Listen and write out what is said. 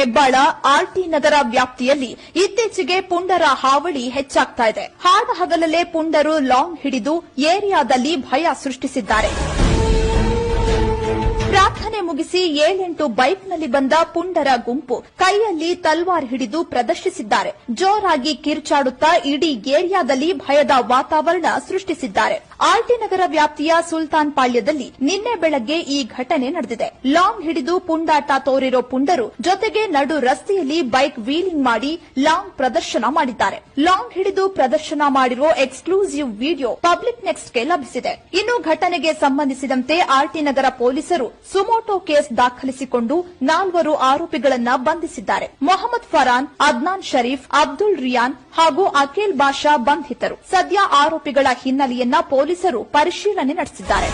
Hebbal RT ನಗರ ವ್ಯಾಪ್ತಿಯಲ್ಲಿ ಇತ್ತೀಚೆಗೆ ಪುಂಡರ ಹಾವಳಿ ಹೆಚ್ಚಾಗ್ತಾ ಇದೆ. ಹಾಡಹಗಲಲ್ಲೇ ಪುಂಡರು ಲಾಂಗ್ ಹಿಡಿದು ಏರಿಯಾದಲ್ಲಿ ಭಯ ಸೃಷ್ಟಿಸಿದ್ದಾರೆ. ಪ್ರಾರ್ಥನೆ ಮುಗಿಸಿ 7-8 ಬೈಕ್ನಲ್ಲಿ ಬಂದ ಪುಂಡರ ಗುಂಪು ಕೈಯಲ್ಲಿ ತಲ್ವಾರ್ ಹಿಡಿದು ಪ್ರದರ್ಶಿಸಿದ್ದಾರೆ. ಜೋರಾಗಿ ಕಿರ್ಚಾಡುತ್ತಾ ಇಡೀ ಏರಿಯಾದಲ್ಲಿ ಭಯದ ವಾತಾವರಣ ಸೃಷ್ಟಿಸಿದ್ದಾರೆ. ಆರ್ಟಿ ನಗರ ವ್ಯಾಪ್ತಿಯ ಸುಲ್ತಾನ್ ಪಾಳ್ಯದಲ್ಲಿ ನಿನ್ನೆ ಬೆಳಗ್ಗೆ ಈ ಘಟನೆ ನಡೆದಿದೆ. ಲಾಂಗ್ ಹಿಡಿದು ಪುಂಡಾಟ ತೋರಿರೋ ಪುಂಡರು ಜೊತೆಗೆ ನಡು ರಸ್ತೆಯಲ್ಲಿ ಬೈಕ್ ವೀಲಿಂಗ್ ಮಾಡಿ ಲಾಂಗ್ ಪ್ರದರ್ಶನ ಮಾಡಿದ್ದಾರೆ. ಲಾಂಗ್ ಹಿಡಿದು ಪ್ರದರ್ಶನ ಮಾಡಿರೋ ಎಕ್ಸ್ಕ್ಲೂಸಿವ್ ವಿಡಿಯೋ ಪಬ್ಲಿಕ್ ನೆಕ್ಸ್ಟ್ಗೆ ಲಭಿಸಿದೆ. ಇನ್ನು ಘಟನೆಗೆ ಸಂಬಂಧಿಸಿದಂತೆ ಆರ್ಟಿ ನಗರ ಪೊಲೀಸರು ಸುಮೋಟೋ ಕೇಸ್ ದಾಖಲಿಸಿಕೊಂಡು 4 ಆರೋಪಿಗಳನ್ನ ಬಂಧಿಸಿದ್ದಾರೆ. ಮೊಹಮ್ಮದ್ ಫರಾನ್, ಅದ್ನಾನ್ ಶರೀಫ್, ಅಬ್ದುಲ್ ರಿಯಾನ್ ಹಾಗೂ ಅಖಿಲ್ ಬಾಷಾ ಬಂಧಿತರು. ಸದ್ಯ ಆರೋಪಿಗಳ ಹಿನ್ನೆಲೆಯನ್ನ ಪೊಲೀಸರು ಪರಿಶೀಲನೆ ನಡೆಸಿದ್ದಾರೆ.